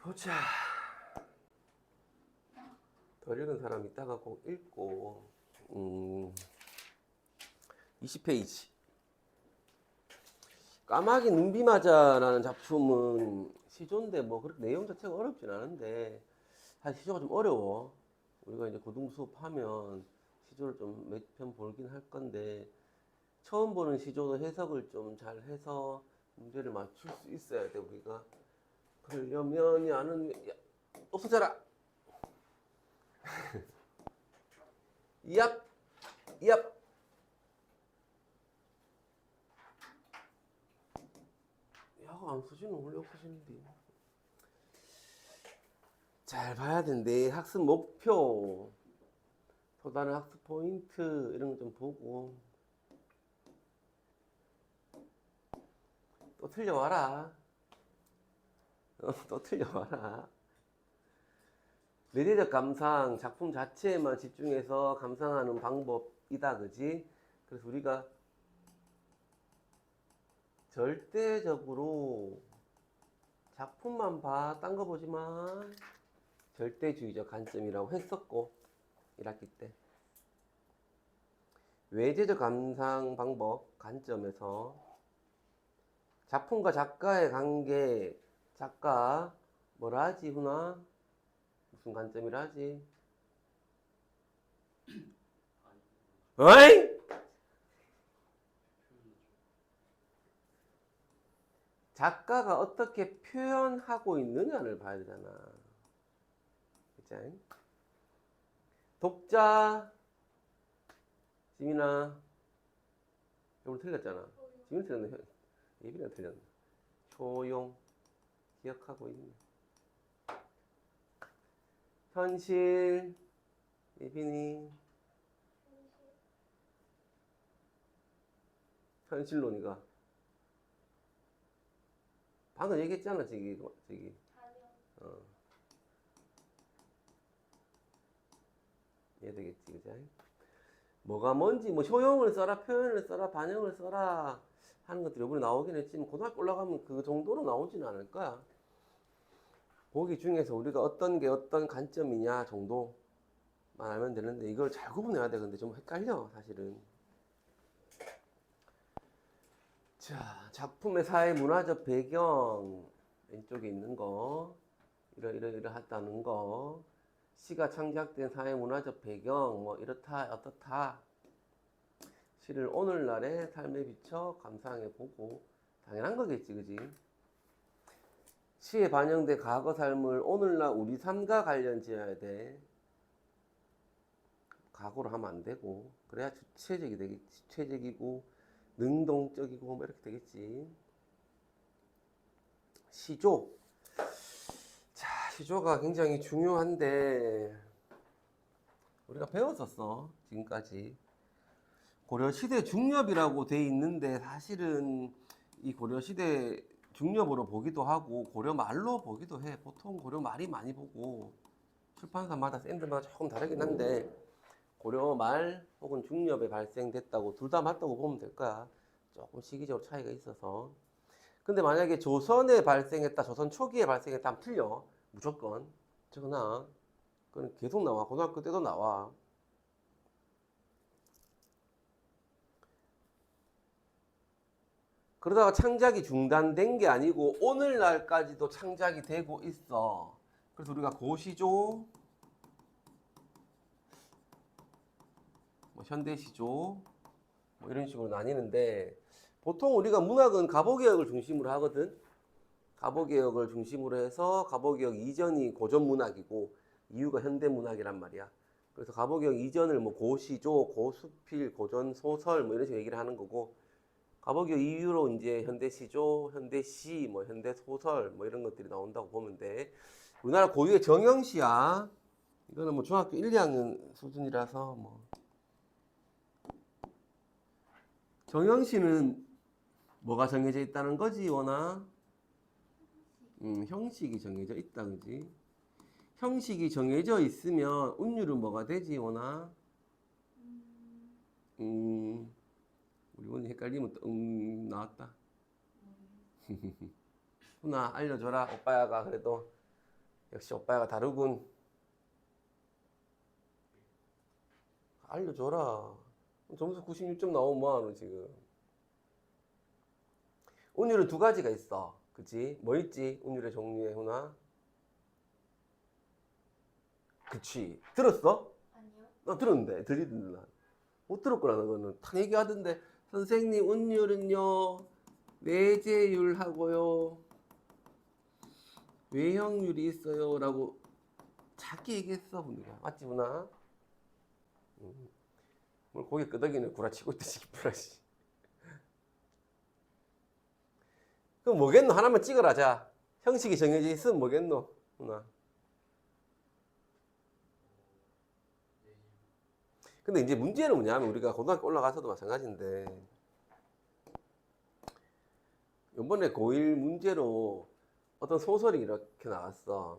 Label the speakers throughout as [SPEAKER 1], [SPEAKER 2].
[SPEAKER 1] 보자. 덜 읽은 사람 이따가 꼭 읽고. 20페이지. 까마귀 눈비맞아라는 작품은 시조인데 뭐 그렇게 내용 자체가 어렵진 않은데 사실 시조가 좀 어려워. 우리가 이제 고등 수업하면 시조를 좀 몇 편 보긴 할 건데 처음 보는 시조도 해석을 좀 잘 해서 문제를 맞출 수 있어야 돼 우리가. 그러려면 야는 없어져라. 얍, 얍. 야가 안 쓰지는 원래 없어지는데. 잘 봐야 된대. 학습 목표, 또 다른 학습 포인트 이런 거 좀 보고. 또 틀려와라. 또 틀려와라. 내재적 감상, 작품 자체에만 집중해서 감상하는 방법이다, 그지? 그래서 우리가 절대적으로 작품만 봐, 딴 거 보지 마. 절대주의적 관점이라고 했었고, 1학기 때. 외재적 감상 방법, 관점에서 작품과 작가의 관계, 작가 뭐라 하지, 훈아? 무슨 관점이라 하지? 어이? 작가가 어떻게 표현하고 있느냐를 봐야 되잖아. 그치? 독자, 지민아. 오늘 틀렸잖아. 지민 틀렸네. 예빈이가 틀렸네. 조용. 기억하고 있네. 현실, 예빈이. 현실론이가. 방금 얘기했잖아, 저기. 어. 이해되겠지, 그지? 뭐가 뭔지, 뭐, 효용을 써라, 표현을 써라, 반영을 써라 하는 것들이 이번에 나오긴 했지만, 고등학교 올라가면 그 정도로 나오지는 않을 거야. 보기 중에서 우리가 어떤 게 어떤 관점이냐 정도만 알면 되는데, 이걸 잘 구분해야 돼. 근데 좀 헷갈려, 사실은. 자, 작품의 사회 문화적 배경, 왼쪽에 있는 거, 이러하다는 거, 시가 창작된 사회 문화적 배경, 뭐 이렇다 어떻다, 시를 오늘날의 삶에 비춰 감상해 보고, 당연한 거겠지, 그지? 시에 반영된 과거 삶을 오늘날 우리 삶과 관련 지어야 돼. 과거로 하면 안 되고, 그래야 주체적이 되겠지. 주체적이고 능동적이고 뭐 이렇게 되겠지. 시조. 자, 시조가 굉장히 중요한데 우리가 배웠었어, 지금까지. 고려시대 중엽이라고 돼 있는데 사실은 이 고려시대 중엽으로 보기도 하고 고려말로 보기도 해. 보통 고려말이 많이 보고 출판사마다 샌드마다 조금 다르긴 한데 고려말 혹은 중엽에 발생됐다고 둘 다 맞다고 보면 될 거야. 조금 시기적으로 차이가 있어서. 근데 만약에 조선에 발생했다, 조선 초기에 발생했다 하면 틀려. 무조건. 저거나 그건 계속 나와. 고등학교 때도 나와. 그러다가 창작이 중단된 게 아니고 오늘날까지도 창작이 되고 있어. 그래서 우리가 고시조, 뭐 현대시조 뭐 이런 식으로 나뉘는데 보통 우리가 문학은 가보개혁을 중심으로 하거든. 가보개혁을 중심으로 해서 가보개혁 이전이 고전문학이고 이후가 현대문학이란 말이야. 그래서 가보개혁 이전을 뭐 고시조, 고수필, 고전소설 뭐 이런 식으로 얘기를 하는 거고 가보개혁 이후로 이제 현대시조, 현대시, 뭐 현대소설 뭐 이런 것들이 나온다고 보면 돼. 우리나라 고유의 정형시야. 이거는 뭐 중학교 1, 2학년 수준이라서 뭐. 정형시는 뭐가 정해져 있다는 거지, 원아? 형식이 정해져 있다, 그지? 형식이 정해져 있으면 운율은 뭐가 되지, 원아? 우리 원이 헷갈리면 또 나왔다. 훈아 알려줘라, 오빠야가 그래도 역시 오빠가 다르군. 알려줘라. 점수 96점 나오면 뭐하노 지금. 운율은 두 가지가 있어. 그치? 뭐 있지? 운율의 종류에 훈아? 그치. 들었어?
[SPEAKER 2] 아니요.
[SPEAKER 1] 나 들었는데. 들리던데. 못 들었구나. 너는 탁 얘기하던데. 선생님 운율은요 내재율하고요 외형률이 있어요 라고 작게 얘기했어. 훈이가. 맞지 훈아? 뭘 고개 끄덕이는 구라치고 있듯이 기쁘라시. 그럼 뭐겠노? 하나만 찍어라. 자, 형식이 정해져 있으면 뭐겠노? 훈아. 근데 이제 문제는 뭐냐면 우리가 고등학교 올라가서도 마찬가지인데 이번에 고1 문제로 어떤 소설이 이렇게 나왔어.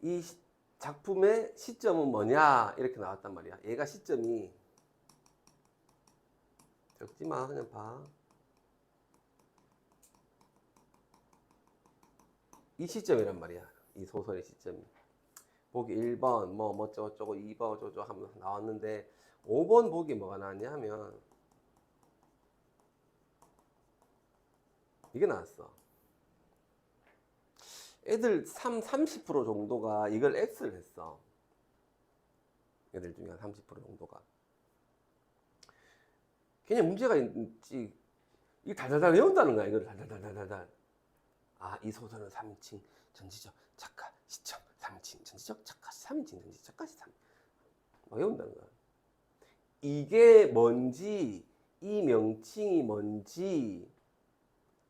[SPEAKER 1] 이 작품의 시점은 뭐냐 이렇게 나왔단 말이야. 얘가 시점이 적지 마. 그냥 봐. 이 시점이란 말이야. 이 소설의 시점이. 보기 1번 뭐 어쩌고저쩌고 2번 어쩌고저쩌고 하면서 나왔는데 5번 보기 뭐가 나왔냐 하면 이게 나왔어. 애들 30% 정도가 이걸 X를 했어. 애들 중에 한 30% 정도가. 그냥 문제가 있지. 이게 달달달 외운다는 거야. 이걸 달달달달달. 아, 이 소설은 3인칭 전지적 작가 시점 3인칭 전지적 작가 3인칭 전지적 작가 시점 외운다는 거야. 이게 뭔지 이 명칭이 뭔지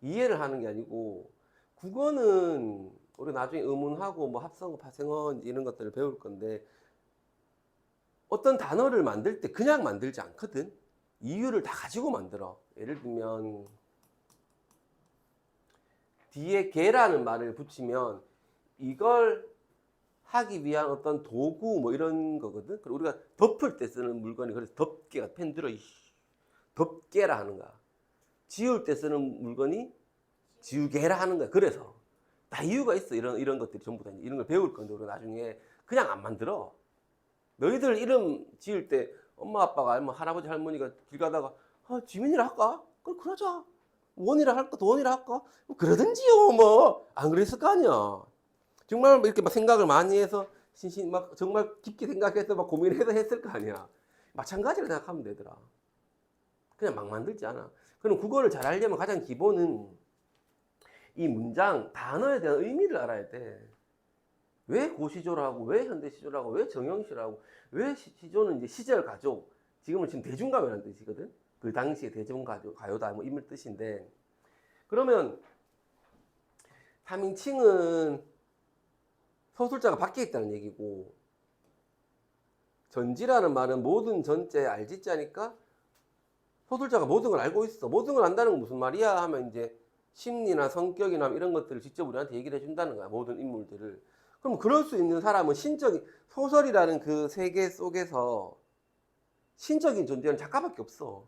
[SPEAKER 1] 이해를 하는 게 아니고 국어는 우리 나중에 의문하고 뭐 합성어, 파생어 이런 것들을 배울 건데 어떤 단어를 만들 때 그냥 만들지 않거든. 이유를 다 가지고 만들어. 예를 들면 뒤에 개라는 말을 붙이면 이걸 하기 위한 어떤 도구 뭐 이런 거거든. 그리고 우리가 덮을 때 쓰는 물건이 그래서 덮개가 펜 들어 덮개라 하는 거야. 지울 때 쓰는 물건이 지우개라 하는 거야. 그래서 다 이유가 있어. 이런 것들이 전부 다 이런 걸 배울 건데 우리 나중에 그냥 안 만들어. 너희들 이름 지을 때 엄마 아빠가 아니면 할아버지 할머니가 길 가다가 지민이라 할까? 그러자. 원이라 할까? 도원이라 할까? 그러든지요. 뭐 안 그랬을 거 아니야. 정말 이렇게 막 생각을 많이 해서 막 정말 깊게 생각해서 막 고민해서 했을 거 아니야. 마찬가지로 생각하면 되더라. 그냥 막 만들지 않아. 그럼 국어를 잘 하려면 가장 기본은 이 문장 단어에 대한 의미를 알아야 돼. 왜 고시조라고, 왜 현대시조라고, 왜 정형시라고, 왜 시조는 이제 시절 가족, 지금은 지금 대중가요라는 뜻이거든. 그 당시에 대중가요다 뭐 이런 뜻인데, 그러면 3인칭은 소술자가 밖에 있다는 얘기고, 전지라는 말은 모든 전자에 알지자니까 소술자가 모든 걸 알고 있어. 모든 걸 안다는 건 무슨 말이야 하면 이제 심리나 성격이나 이런 것들을 직접 우리한테 얘기를 해준다는 거야. 모든 인물들을. 그럼 그럴 수 있는 사람은 소설이라는 그 세계 속에서 신적인 존재는 작가밖에 없어.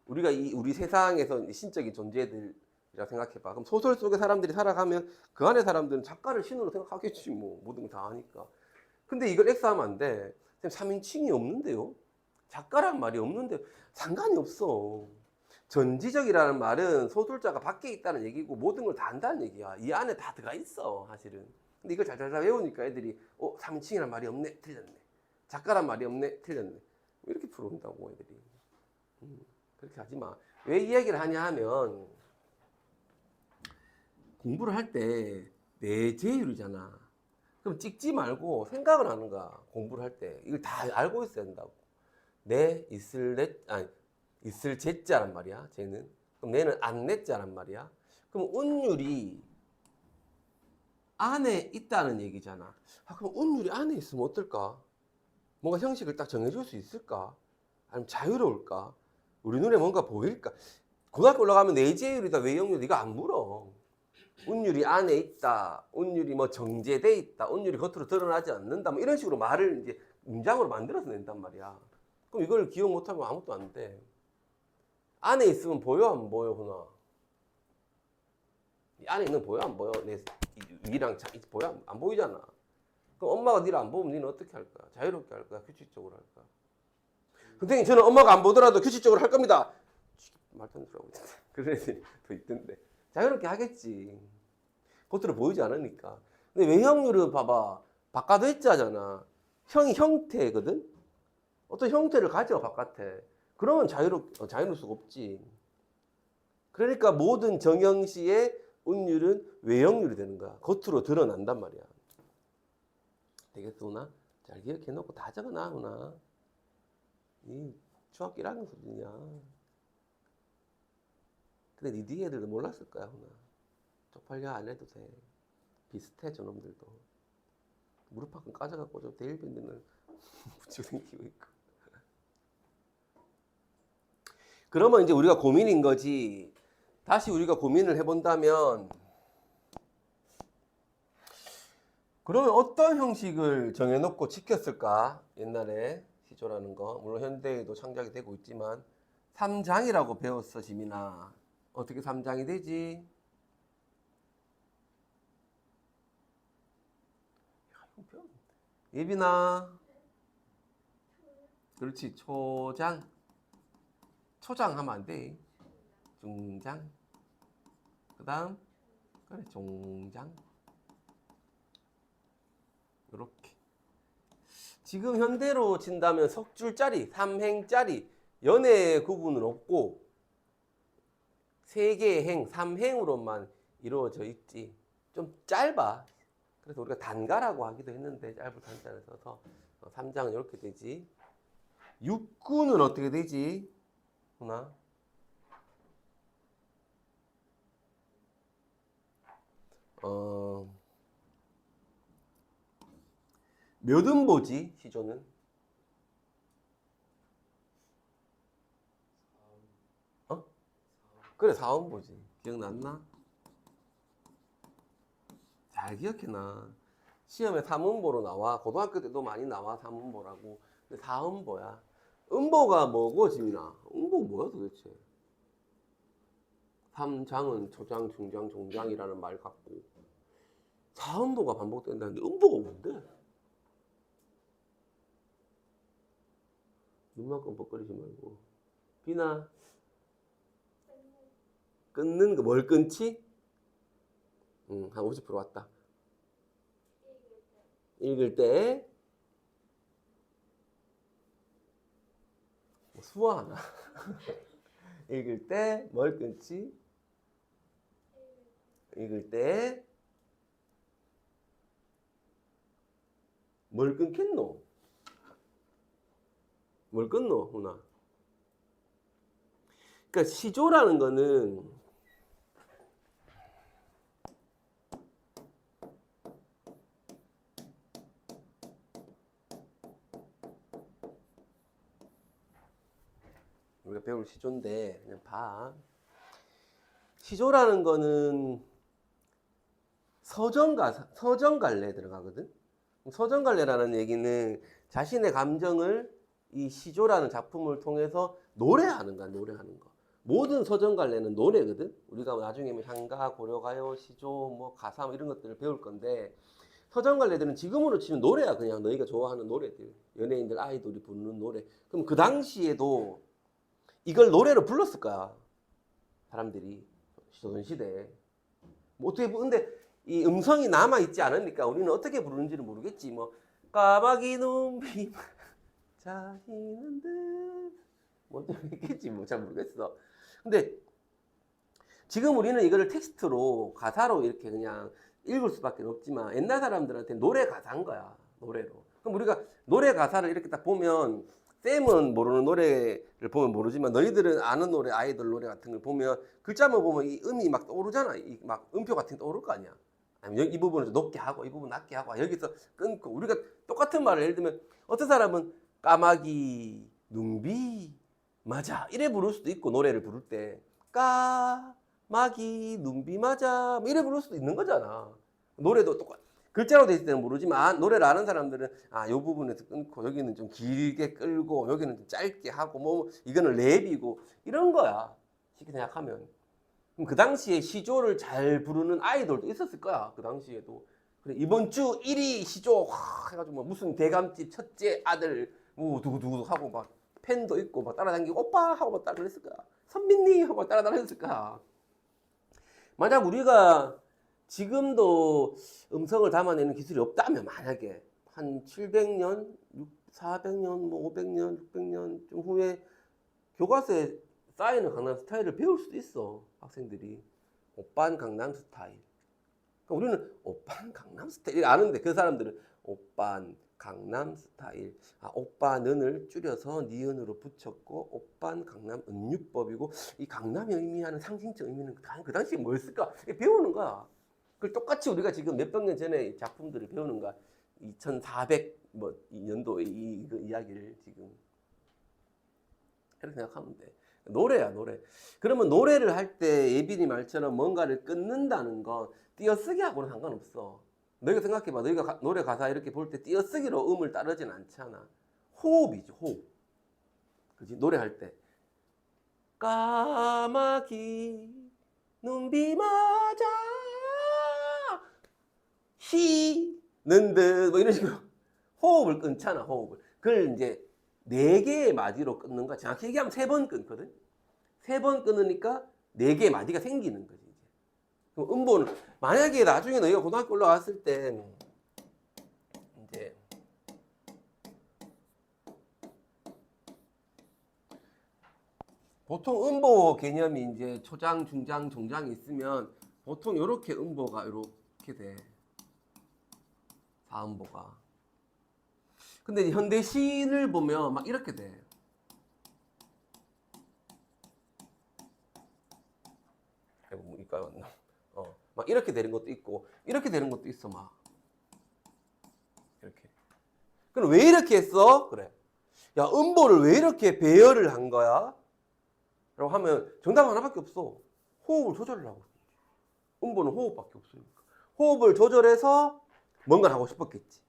[SPEAKER 1] 우리가 우리 세상에서 신적인 존재들이라 생각해봐. 그럼 소설 속의 사람들이 살아가면 그 안에 사람들은 작가를 신으로 생각하겠지 뭐. 모든 걸 다 아니까. 근데 이걸 X하면 안 돼. 3인칭이 없는데요. 작가란 말이 없는데 상관이 없어. 전지적이라는 말은 소술자가 밖에 있다는 얘기고 모든 걸 다 안다는 얘기야. 이 안에 다 들어가 있어 사실은. 근데 이걸 잘 외우니까 애들이 3인칭이란 말이 없네. 틀렸네. 작가란 말이 없네. 틀렸네. 이렇게 풀어온다고 애들이. 그렇게 하지 마. 왜 이 얘기를 하냐 하면 공부를 할 때 내재율이잖아. 그럼 찍지 말고 생각을 하는 거야. 공부를 할 때. 이걸 다 알고 있어야 된다고. 있을 제자란 말이야. 쟤는. 그럼 내는 안 냈자란 말이야. 그럼 운율이 안에 있다는 얘기잖아. 그럼 운율이 안에 있으면 어떨까? 뭔가 형식을 딱 정해줄 수 있을까? 아니면 자유로울까? 우리 눈에 뭔가 보일까? 고등학교 올라가면 내재율이다, 외형률 이거 안 물어. 운율이 안에 있다, 운율이 뭐 정제돼 있다, 운율이 겉으로 드러나지 않는다, 뭐 이런 식으로 말을 이제 문장으로 만들어서 낸단 말이야. 그럼 이걸 기억 못하면 아무것도 안 돼. 안에 있으면 보여, 안 보여, 훈아? 이 안에 있는 거 보여 안 보여? 내 위랑 보여 안 보이잖아. 그럼 엄마가 니를 안 보면 니는 어떻게 할 거야? 자유롭게 할 거야? 규칙적으로 할 거야? 선생님 저는 엄마가 안 보더라도 규칙적으로 할 겁니다. 말도 안 들어보고 그런 애들이 더 있던데. 자유롭게 하겠지. 겉으로 보이지 않으니까. 근데 외형률을 봐봐. 바깥외자잖아. 형태거든? 어떤 형태를 가져, 바깥에. 그러면 자유로울 수가 없지. 그러니까 모든 정형시의 운율은 외형률이 되는 거야. 겉으로 드러난단 말이야. 되겠어, 훈아? 잘 기억해놓고 다 적어놔, 훈아. 이 중학교 1학년 수준이야. 근데 니 뒤에 애들도 몰랐을 거야, 훈아. 쪽팔려 안 해도 돼. 비슷해, 저놈들도. 무릎 밖은 까져갖고 저 데일밴드는 붙이고 생기고 있고. 그러면 이제 우리가 고민인 거지. 다시 우리가 고민을 해본다면, 그러면 어떤 형식을 정해놓고 지켰을까? 옛날에 시조라는 거. 물론 현대에도 창작이 되고 있지만 3장이라고 배웠어, 지민아. 어떻게 3장이 되지? 예빈아. 그렇지. 초장. 초장 하면 안 돼. 중장. 그 다음 그래 종장. 이렇게 지금 현대로 친다면 석줄짜리, 삼행짜리 연의 구분은 없고 세 개의 행, 삼행으로만 이루어져 있지. 좀 짧아. 그래서 우리가 단가라고 하기도 했는데 짧은 단자를 써서 3장은 이렇게 되지. 육구는 어떻게 되지? 훈아? 몇 음보지 시조는? 어? 그래 4음보지. 기억났나? 잘 기억해놔. 시험에 3음보로 나와. 고등학교 때도 많이 나와 3음보라고. 근데 4음보야. 음보가 뭐고 지민아? 음보 뭐야 도대체? 3장은 초장, 중장, 종장이라는 말 같고 4음보가 반복된다는데 음보가 뭔데? 눈만 껌뻑거리지 말고. 비나 끊는 거 뭘 끊지? 한 50% 왔다. 읽을 때 수화하나? 읽을 때 뭘 끊지? 읽을 때 뭘 끊겠노? 뭘 끊노, 훈아? 그러니까 시조라는 거는 우리가 배울 시조인데 그냥 봐. 시조라는 거는 서정갈래 들어가거든. 서정갈래라는 얘기는 자신의 감정을 이 시조라는 작품을 통해서 노래하는 거야, 노래하는 거. 모든 서정갈래는 노래거든. 우리가 나중에 뭐 향가, 고려가요, 시조, 뭐 가사 뭐 이런 것들을 배울 건데 서정갈래들은 지금으로 치면 노래야. 그냥 너희가 좋아하는 노래들, 연예인들, 아이돌이 부르는 노래. 그럼 그 당시에도 이걸 노래로 불렀을 거야, 사람들이. 조선시대에. 뭐 어떻게 근데 이 음성이 남아 있지 않으니까 우리는 어떻게 부르는지는 모르겠지. 뭐 까마귀 눈비 자히는 듯뭐 있겠지. 뭐 잘 모르겠어. 근데 지금 우리는 이거를 텍스트로 가사로 이렇게 그냥 읽을 수밖에 없지만 옛날 사람들한테 노래 가사인 거야. 노래로. 그럼 우리가 노래 가사를 이렇게 딱 보면 쌤은 모르는 노래를 보면 모르지만 너희들은 아는 노래, 아이돌 노래 같은 걸 보면 글자만 보면 이 음이 막 떠오르잖아. 이 막 음표 같은 게 떠오를 거 아니야. 아니면 이 부분을 좀 높게 하고 이 부분 낮게 하고 여기서 끊고 우리가 똑같은 말을 예를 들면 어떤 사람은 까마귀 눈비 맞아 이래 부를 수도 있고 노래를 부를 때 까마귀 눈비 맞아 뭐 이래 부를 수도 있는 거잖아. 노래도 똑같 글자로 돼 있을 때는 모르지만 노래를 아는 사람들은 요 부분에서 끊고 여기는 좀 길게 끌고 여기는 좀 짧게 하고 뭐 이거는 랩이고 이런 거야. 쉽게 생각하면. 그럼 그 당시에 시조를 잘 부르는 아이돌도 있었을 거야. 그 당시에도. 그래, 이번 주 1위 시조 해가지고 뭐 무슨 대감집 첫째 아들 뭐 두구두구 하고 막 팬도 있고 막 따라다니고 오빠 하고 막 따라다녔을 거야. 선배님 하고 막 따라다녔을 거야. 만약 우리가 지금도 음성을 담아내는 기술이 없다면 만약에 한 700년, 400년, 뭐 500년, 600년 좀 후에 교과서에 쌓이는 강남 스타일을 배울 수도 있어. 학생들이. 오빤 강남 스타일. 그러니까 우리는 오빤 강남 스타일 아는데 그 사람들은 오빤 강남 스타일. 아, 오빠는을 줄여서 니은으로 붙였고 오빤 강남 은유법이고 이 강남이 의미하는 상징적 의미는 그 당시에 뭐였을까? 배우는 거야. 그걸 똑같이 우리가 지금 몇백 년 전에 작품들을 배우는 거야. 2400 뭐 년도의 이 이야기를 지금 이렇게 생각하면 돼. 노래야 노래. 그러면 노래를 할 때 예빈이 말처럼 뭔가를 끊는다는 건 띄어쓰기하고는 상관없어. 너희가 생각해봐. 너희가 노래 가사 이렇게 볼 때 띄어쓰기로 음을 따르진 않잖아. 호흡이지 호흡. 그지? 노래할 때 까마귀 눈비 맞아 희는 듯뭐 이런 식으로 호흡을 끊잖아. 호흡을. 그걸 이제 4개의 마디로 끊는 거야. 정확히 얘기하면 3번 끊거든. 3번 끊으니까 4개의 마디가 생기는 거지. 이제. 그럼 음보는 만약에 나중에 너희가 고등학교 올라갔을 때 이제 보통 음보 개념이 이제 초장, 중장, 종장이 있으면 보통 이렇게 음보가 이렇게 돼. 4음보가. 근데 현대시를 보면 막 이렇게 돼. 아이고, 뭐 이까지 왔나? 막 이렇게 되는 것도 있고, 이렇게 되는 것도 있어, 막. 이렇게. 그럼 왜 이렇게 했어? 그래. 야, 음보를 왜 이렇게 배열을 한 거야? 라고 하면 정답 하나밖에 없어. 호흡을 조절하고. 음보는 호흡밖에 없으니까. 호흡을 조절해서 뭔가를 하고 싶었겠지.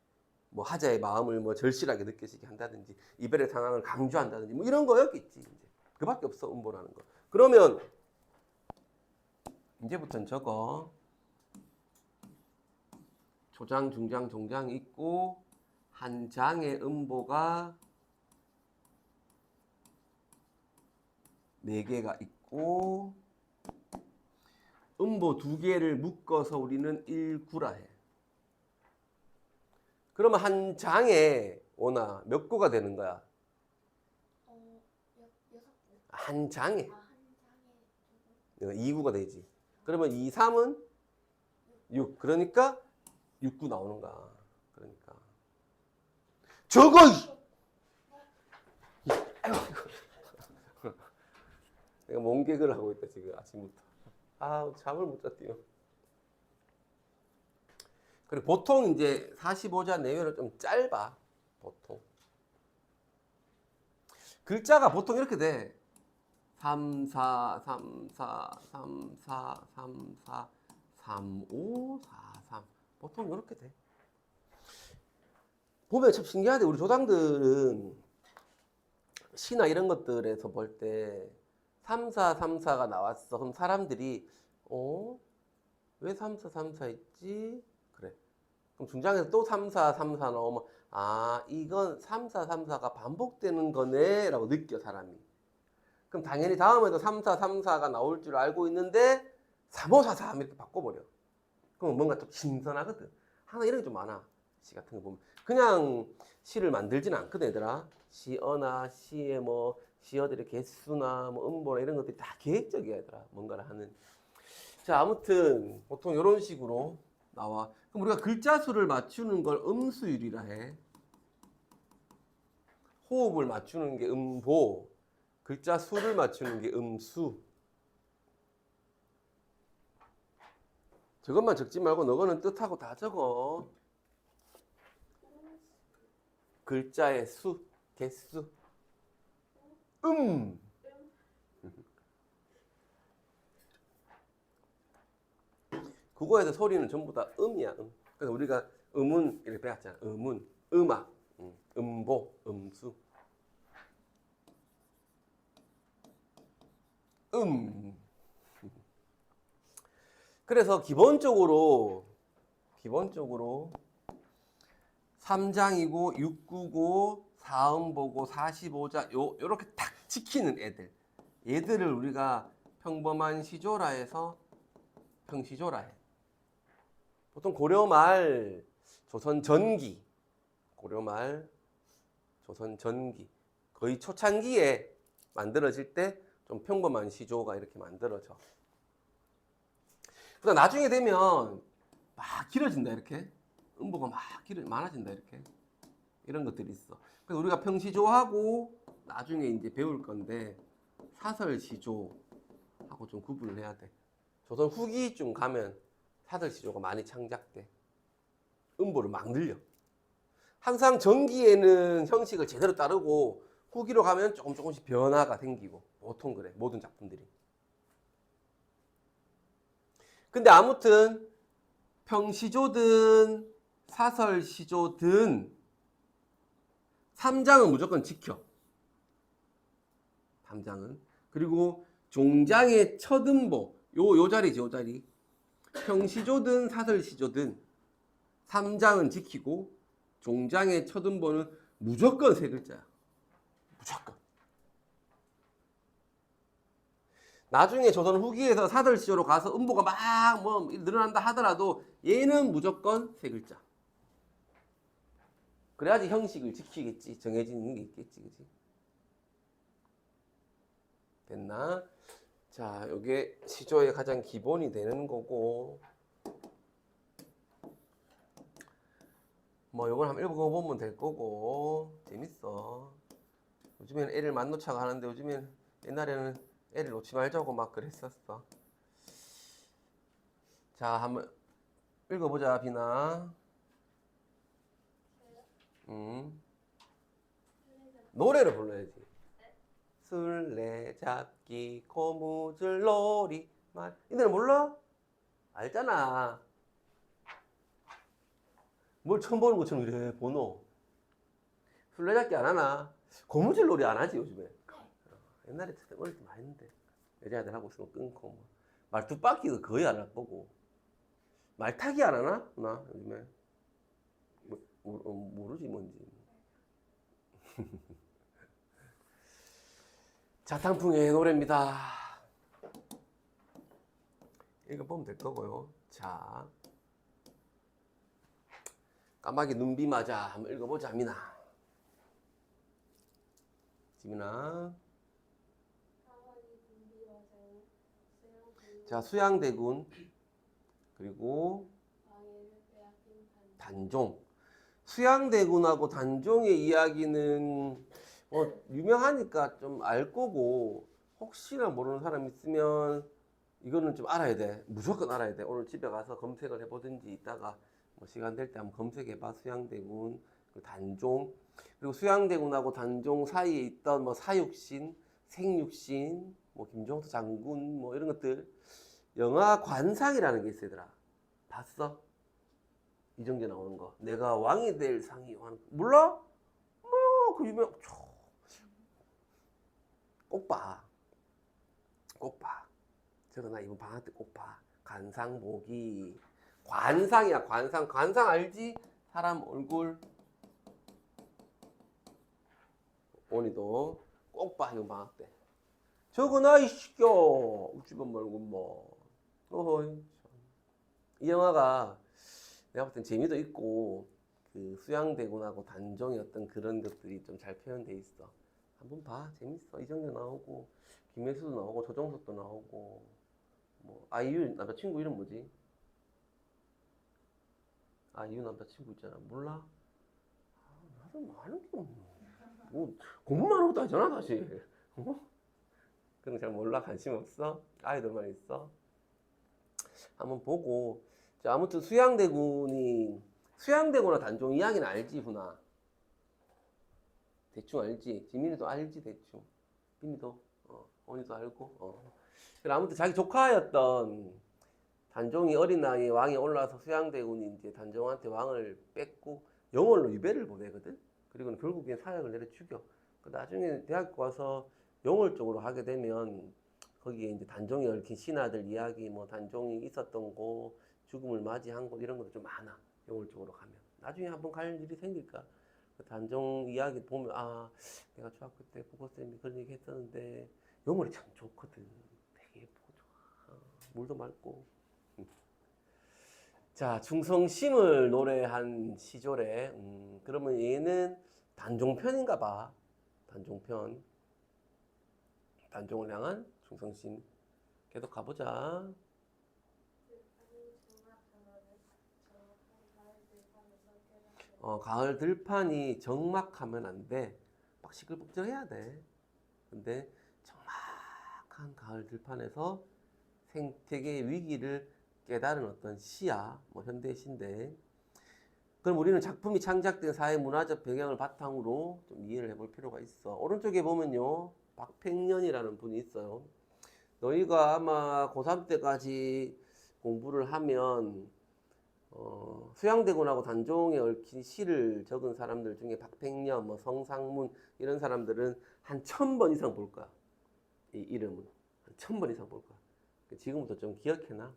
[SPEAKER 1] 뭐 하자의 마음을 뭐 절실하게 느껴지게 한다든지 이별의 상황을 강조한다든지 뭐 이런 거였겠지. 이제. 그밖에 없어 음보라는 거. 그러면 이제부터는 저거 초장, 중장, 종장이 있고 한 장의 음보가 4개가 있고 음보 2개를 묶어서 우리는 1구라 해. 그러면 한 장에 오나 몇 구가 되는 거야?
[SPEAKER 2] 6구.
[SPEAKER 1] 한 장에
[SPEAKER 2] 한 장에
[SPEAKER 1] 2구가 되지. 그러면 2, 3은 6. 그러니까 6구 나오는 거야. 그러니까 저거 내가 몸개그를 하고 있다 지금 아침부터. 아 잠을 못 잤대요. 그리고 보통 이제 45자 내외는 좀 짧아. 보통 글자가 보통 이렇게 돼. 3, 4, 3, 4, 3, 4, 3, 4, 3, 5, 4, 3. 보통 이렇게 돼. 보면 참 신기하대. 우리 조당들은 시나 이런 것들에서 볼 때 3, 4, 3, 4가 나왔어. 그럼 사람들이 왜 3, 4, 3, 4 있지? 그래. 그럼 중장에서 또 3, 4, 3, 4 나오면 아 이건 3, 4, 3, 4가 반복되는 거네 라고 느껴 사람이. 그럼 당연히 다음에도 3, 4, 3, 4가 나올 줄 알고 있는데 3, 5, 4, 3 이렇게 바꿔버려. 그럼 뭔가 좀 신선하거든. 하나 이런 게 좀 많아. 시 같은 거 보면. 그냥 시를 만들지는 않거든 얘들아. 시어나 시의 뭐 시어들의 개수나 뭐 음보나 이런 것들이 다 계획적이야 얘들아. 뭔가를 하는. 자 아무튼 보통 이런 식으로 나와. 그럼 우리가 글자 수를 맞추는 걸 음수율이라 해. 호흡을 맞추는 게 음보. 글자 수를 맞추는 게 음수. 저것만 적지 말고 너거는 뜻하고 다 적어. 글자의 수, 개수. 국어에서 소리는 전부 다 음이야. 그래서 우리가 음운 이렇게 배웠잖아. 음운, 음악, 음보, 음수. 음. 그래서 기본적으로 3장이고 6구고 4음보고 45자 요렇게 딱 지키는 애들. 얘들을 우리가 평범한 시조라 해서 평시조라 해. 보통 고려 말 조선 전기, 고려 말 조선 전기 거의 초창기에 만들어질 때 좀 평범한 시조가 이렇게 만들어져. 그러다 나중에 되면 막 길어진다 이렇게. 음보가 막 많아진다 이렇게. 이런 것들이 있어. 그래서 우리가 평시조하고 나중에 이제 배울 건데 사설시조하고 좀 구분을 해야 돼. 조선 후기쯤 가면 사설시조가 많이 창작돼. 음보를 막 늘려. 항상 전기에는 형식을 제대로 따르고 후기로 가면 조금씩 변화가 생기고 보통 그래. 모든 작품들이. 근데 아무튼 평시조든 사설시조든 3장은 무조건 지켜. 3장은. 그리고 종장의 첫 음보 요 자리지 요 자리. 평시조든 사설시조든 3장은 지키고 종장의 첫 음보는 무조건 세 글자야. 무조건. 나중에 조선 후기에서 사설시조로 가서 음보가 막 뭐 늘어난다 하더라도 얘는 무조건 세 글자. 그래야지 형식을 지키겠지. 정해지는 게 있겠지. 그치? 됐나? 자, 요게 시조의 가장 기본이 되는 거고 뭐 요걸 한번 읽어보면 될 거고 재밌어. 요즘에는 애를 만놓자고 하는데 요즘엔 옛날에는 애를 놓지 말자고 막 그랬었어. 자, 한번 읽어보자, 비나. 노래를 불러야지. 술래잡기 고무줄놀이 말. 이 노래 몰라? 알잖아. 뭘 처음 보는 것처럼 이래 번호. 술래잡기 안 하나? 고무줄놀이 안 하지 요즘에. 옛날에 어릴 때 많이 했는데 여자애들 하고 있으면 끊고 뭐. 말뚝박기도 거의 안 할 거고. 말타기 안 하나? 나 요즘에 모르지 뭔지. 자탕풍의 노래입니다. 읽어보면 될 거고요. 자, 까마귀 눈비 맞아. 한번 읽어보자, 미나. 지민아. 자, 수양대군 그리고 단종. 수양대군하고 단종의 이야기는 유명하니까 좀 알 거고 혹시나 모르는 사람 있으면 이거는 좀 알아야 돼. 무조건 알아야 돼. 오늘 집에 가서 검색을 해보든지 이따가 뭐 시간 될 때 한번 검색해봐. 수양대군, 그리고 단종. 그리고 수양대군하고 단종 사이에 있던 뭐 사육신, 생육신, 뭐 김종수 장군 뭐 이런 것들. 영화 관상이라는 게 있어더라. 봤어? 이정재 나오는 거. 내가 왕이 될 상이 하는 거. 몰라? 그 유명. 꼭 봐. 꼭 봐. 저거 나 이번 방학 때 꼭 봐. 관상보기. 관상이야, 관상. 관상 알지? 사람 얼굴. 오니도 꼭 봐, 이번 방학 때. 저거 나 이시켜. 우주변 말고 뭐. 어허이. 이 영화가 내가 볼 땐 재미도 있고 그 수양대군하고 단종의 어떤 그런 것들이 좀 잘 표현돼 있어. 한번 봐. 재밌어. 이정재 나오고 김혜수도 나오고 조정석도 나오고 뭐 아이유 남자친구 이름 뭐지? 아이유 남자친구 있잖아. 몰라? 나도 많은 게 뭐 공부만 하고 다니잖아 사실. 어? 그런 거 잘 몰라. 관심 없어? 아이돌만 있어? 한번 보고. 자, 아무튼 수양대군과 단종 이야기는 알지, 훈아? 대충 알지? 지민이도 알지, 대충. 민이도, 언니도 알고, 그래, 아무튼 자기 조카였던 단종이 어린 나이에 왕이 올라와서 수양대군이 이제 단종한테 왕을 뺏고 영월로 유배를 보내거든? 그리고 결국엔 사약을 내려 죽여. 나중에 대학교 와서 영월 쪽으로 하게 되면 거기에 이제 단종에 얽힌 신하들 이야기, 뭐 단종이 있었던 곳, 죽음을 맞이한 곳 이런 것도 좀 많아. 요월 쪽으로 가면 나중에 한번 갈 일이 생길까? 그 단종 이야기 보면 아 내가 중학교 때 국어쌤이 그런 얘기 했었는데 요물이 참 좋거든. 되게 예쁘고 좋아. 물도 맑고. 자, 충성심을 노래한 시조래. 그러면 얘는 단종편인가 봐. 단종편. 단종을 향한 충성심. 계속 가보자. 가을 들판이 적막하면 안 돼. 막 시끌벅적해야 돼. 근데 적막한 가을 들판에서 생태계의 위기를 깨달은 어떤 시야, 뭐 현대 시인데. 그럼 우리는 작품이 창작된 사회 문화적 배경을 바탕으로 좀 이해를 해볼 필요가 있어. 오른쪽에 보면요, 박팽년이라는 분이 있어요. 너희가 아마 고3 때까지 공부를 하면 수양대군하고 단종에 얽힌 시를 적은 사람들 중에 박팽년, 뭐 성상문 이런 사람들은 한 1000번 이상 볼 거야. 이 이름은 한 1000번 이상 볼 거야. 지금부터 좀 기억해놔.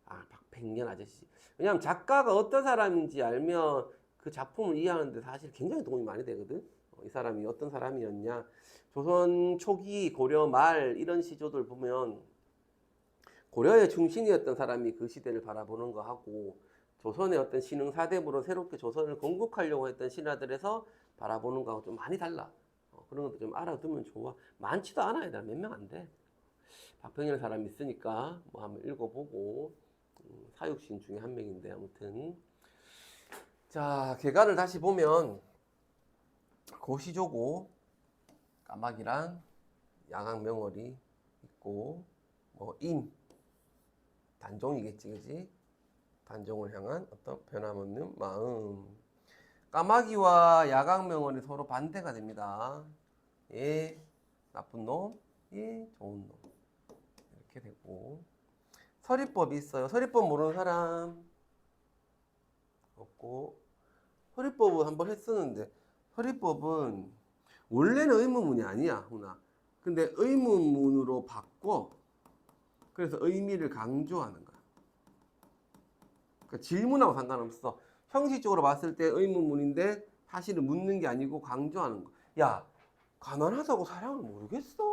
[SPEAKER 1] 아, 박팽년 아저씨. 왜냐하면 작가가 어떤 사람인지 알면 그 작품을 이해하는데 사실 굉장히 도움이 많이 되거든. 이 사람이 어떤 사람이었냐. 조선 초기, 고려 말 이런 시조들 보면 고려의 충신이었던 사람이 그 시대를 바라보는 거 하고 조선의 어떤 신흥사대부로 새롭게 조선을 건국하려고 했던 신하들에서 바라보는 거하고 좀 많이 달라. 그런 것도 좀 알아두면 좋아. 많지도 않아요. 몇 명 안 돼. 박평이라는 사람이 있으니까 뭐 한번 읽어보고 사육신 중에 한 명인데 아무튼 자 개간을 다시 보면 고시조고 까마귀랑 양악명월이 있고 뭐 단종이겠지 그지? 단종을 향한 어떤 변함없는 마음. 까마귀와 야광명월이 서로 반대가 됩니다. 예 나쁜 놈, 예 좋은 놈 이렇게 되고 서리법이 있어요. 서리법 모르는 사람 없고 서리법은 한번 했었는데 서리법은 원래는 의문문이 아니야 훈아. 근데 의문문으로 바꿔. 그래서 의미를 강조하는 거야. 그러니까 질문하고 상관없어. 형식적으로 봤을 때 의문문인데 사실은 묻는 게 아니고 강조하는 거. 야, 가난하다고 사랑을 모르겠어?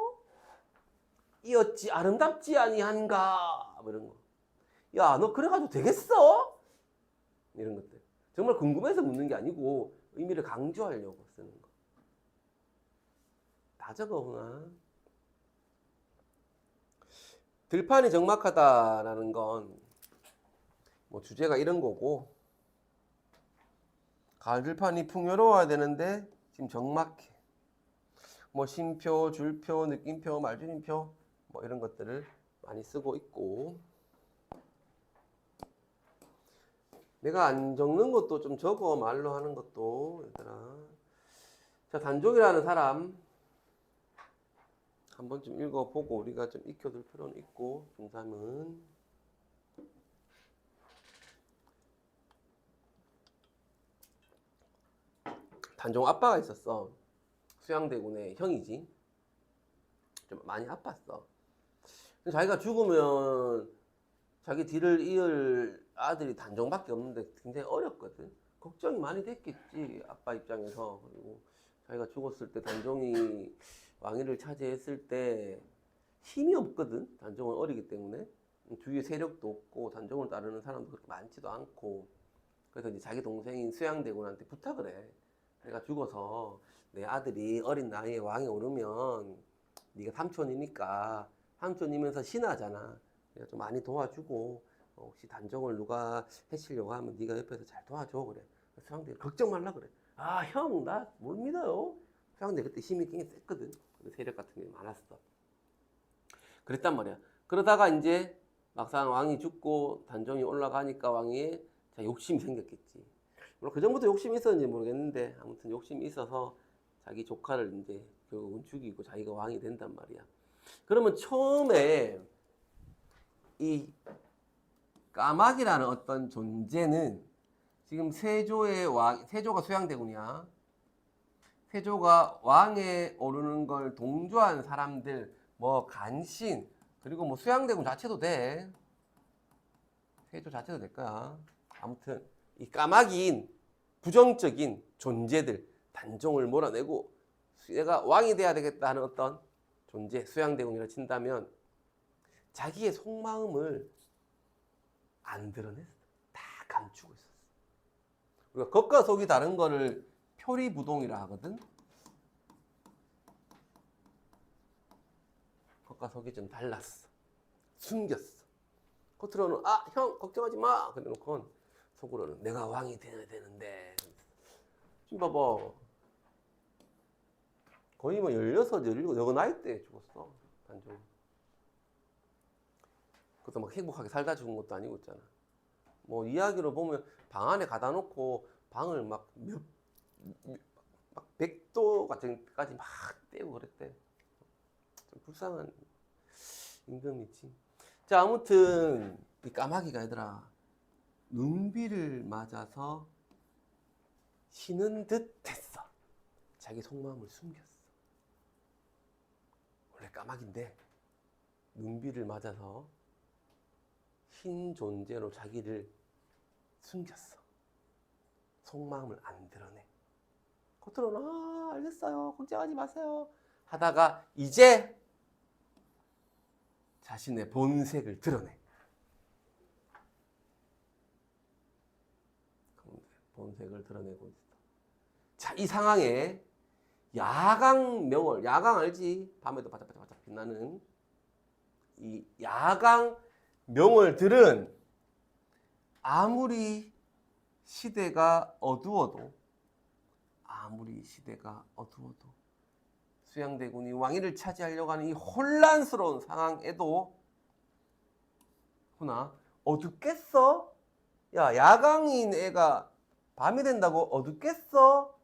[SPEAKER 1] 이 어찌 아름답지 아니한가? 뭐 이런 거. 야, 너 그래가지고 되겠어? 이런 것들. 정말 궁금해서 묻는 게 아니고 의미를 강조하려고 쓰는 거. 다 적어보나? 들판이 적막하다라는 건 뭐 주제가 이런 거고 가을 들판이 풍요로워야 되는데 지금 적막해. 뭐 쉼표, 줄표, 느낌표, 말줄임표 뭐 이런 것들을 많이 쓰고 있고 내가 안 적는 것도 좀 적어 말로 하는 것도 얘들아. 자 단종이라는 사람 한번 좀 읽어보고 우리가 좀 익혀둘 필요는 있고 중3은 단종 아빠가 있었어. 수양대군의 형이지. 좀 많이 아팠어. 자기가 죽으면 자기 뒤를 이을 아들이 단종밖에 없는데 굉장히 어렵거든. 걱정이 많이 됐겠지 아빠 입장에서. 그리고 자기가 죽었을 때 단종이 왕위를 차지했을 때 힘이 없거든. 단종은 어리기 때문에 주위에 세력도 없고 단종을 따르는 사람도 그렇게 많지도 않고 그래서 이제 자기 동생인 수양대군한테 부탁을 해. 내가 죽어서 내 아들이 어린 나이에 왕에 오르면 네가 삼촌이니까 삼촌이면서 신하잖아. 내가 좀 많이 도와주고 혹시 단종을 누가 해치려고 하면 네가 옆에서 잘 도와줘 그래. 수양대 걱정 말라 그래. 아 형 나 못 믿어요. 수양대 그때 힘이 굉장히 셌거든. 세력 같은 게 많았어. 그랬단 말이야. 그러다가 이제 막상 왕이 죽고 단종이 올라가니까 왕위에 욕심이 생겼겠지. 물론 그 전부터 욕심이 있었는지 모르겠는데 아무튼 욕심이 있어서 자기 조카를 이제 결국은 죽이고 자기가 왕이 된단 말이야. 그러면 처음에 이 까마귀라는 어떤 존재는 지금 세조가 수양대군이야. 세조가 왕에 오르는 걸 동조한 사람들, 뭐 간신, 그리고 뭐 수양대군 자체도 돼. 세조 자체도 될 거야. 아무튼 이 까마귀인 부정적인 존재들 단종을 몰아내고 내가 왕이 돼야 되겠다 하는 어떤 존재 수양대군이라 친다면 자기의 속마음을 안 드러냈어. 다 감추고 있었어. 우리가 겉과 속이 다른 거를 표리부동이라 하거든. 겉과 속이 좀 달랐어. 숨겼어. 겉으로는 아, 형 걱정하지 마. 그래놓고 속으로는 내가 왕이 돼야 되는데. 지금 봐봐. 거의 뭐 16, 17, 너 나이 때 죽었어. 단종. 그것도 막 행복하게 살다 죽은 것도 아니고 있잖아. 뭐 이야기로 보면 방 안에 가다 놓고 방을 막 100도 같은 데까지 막 떼고 그랬대. 좀 불쌍한 임금이지. 자, 아무튼 이 까마귀가 얘들아 눈비를 맞아서 쉬는 듯 했어. 자기 속마음을 숨겼어. 원래 까마귀인데 눈비를 맞아서 흰 존재로 자기를 숨겼어. 속마음을 안 드러내. 겉으로는 아, 알겠어요. 걱정하지 마세요. 하다가 이제 자신의 본색을 드러내. 본색을 드러내고 있어. 자, 이 상황에 야광명월, 야광 알지? 밤에도 바짝바짝 빛나는 이 야광명월들은 아무리 시대가 어두워도 수양대군이 왕위를 차지하려고 하는 이 혼란스러운 상황에도 훈아 어둡겠어? 야, 야광인 애가 밤이 된다고 어둡겠어?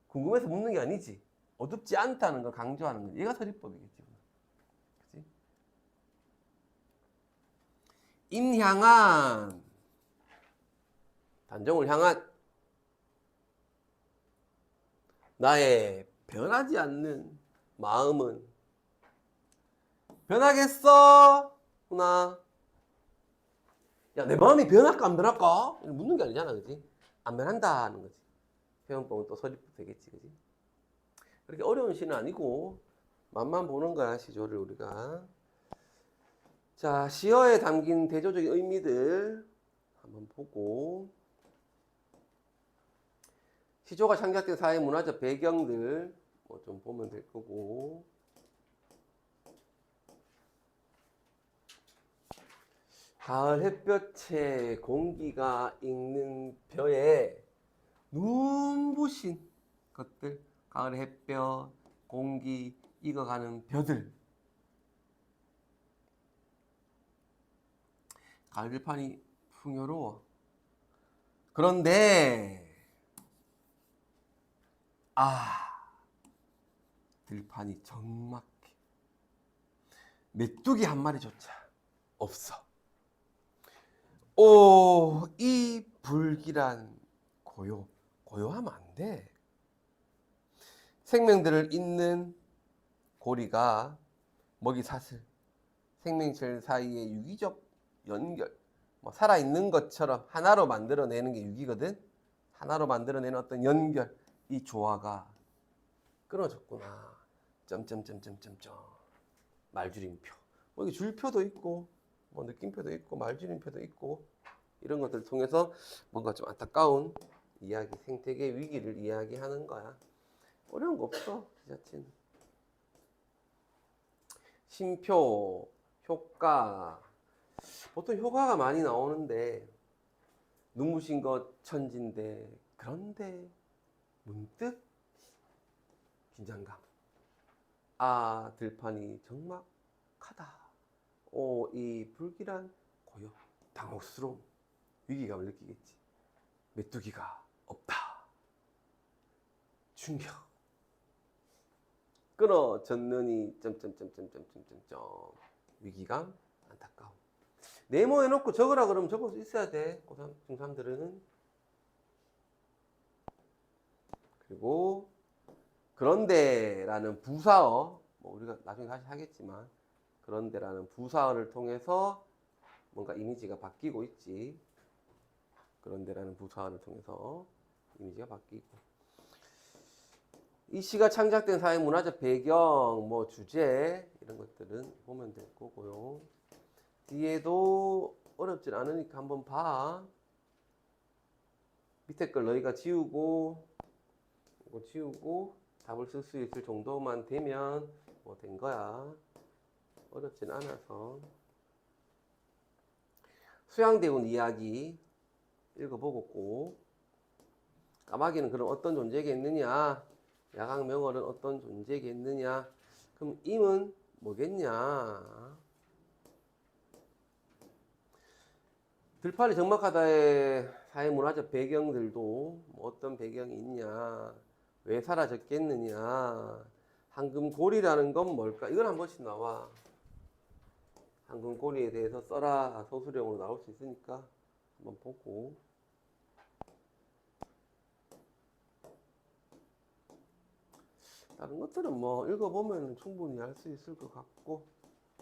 [SPEAKER 1] 궁금해서 묻는 게 아니지. 어둡지 않다는 걸 강조하는 거지. 얘가 서리법이겠지. 그치? 인향한 단종을 향한 나의 변하지 않는 마음은 변하겠어? 훈아. 야, 내 마음이 변할까 안 변할까? 묻는 게 아니잖아, 그지? 안 변한다는 거지. 표현법은 또 서리법 되겠지, 그지? 그렇게 어려운 시는 아니고 맛만 보는 거야, 시조를 우리가. 자, 시어에 담긴 대조적인 의미들 한번 보고 시조가 창작된 사회 문화적 배경들 뭐 좀 보면 될 거고. 가을 햇볕에 공기가 익는 벼에 눈부신 것들, 가을 햇볕, 공기 익어가는 벼들. 가을 들판이 풍요로워. 그런데 들판이 적막해. 메뚜기 한 마리조차 없어. 오, 이 불길한 고요하면 안 돼. 생명들을 잇는 고리가 먹이 사슬, 생명체 사이의 유기적 연결, 뭐 살아있는 것처럼 하나로 만들어내는 게 유기거든. 하나로 만들어내는 어떤 연결, 이 조화가 끊어졌구나. 점점점점점점 말줄임표. 뭐 이게 줄표도 있고, 뭐 느낌표도 있고, 말줄임표도 있고 이런 것들을 통해서 뭔가 좀 안타까운 이야기, 생태계 위기를 이야기하는 거야. 어려운 거 없어, 지자체는. 심표, 효과. 보통 효과가 많이 나오는데 눈부신 것 천진데 그런데 문득 긴장감. 들판이 적막하다. 이 불길한 고요, 당혹스러움, 위기감을 느끼겠지. 메뚜기가 없다. 충격. 끊어졌느니 점점점점점점점 위기감, 안타까움. 네모해놓고 적으라 그러면 적을 수 있어야 돼. 고3, 중3들은. 그리고 그런데라는 부사어, 뭐 우리가 나중에 다시 하겠지만 그런데라는 부사어를 통해서 뭔가 이미지가 바뀌고 있지. 그런데라는 부사어를 통해서 이미지가 바뀌고. 이 시가 창작된 사회 문화적 배경, 뭐 주제 이런 것들은 보면 될 거고요. 뒤에도 어렵진 않으니까 한번 봐. 밑에 걸 너희가 지우고 이거 지우고 답을 쓸 수 있을 정도만 되면 뭐 된 거야. 어렵진 않아서. 수양대군 이야기 읽어보고 꼭. 까마귀는 그럼 어떤 존재겠느냐? 야광명월은 어떤 존재겠느냐? 그럼 임은 뭐겠냐? 들판이 적막하다의 사회문화적 배경들도 뭐 어떤 배경이 있냐? 왜 사라졌겠느냐? 황금고리라는 건 뭘까? 이건 한 번씩 나와. 황금고리에 대해서 써라. 소수령으로 나올 수 있으니까 한번 보고. 다른 것들은 뭐 읽어보면 충분히 알 수 있을 것 같고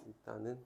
[SPEAKER 1] 일단은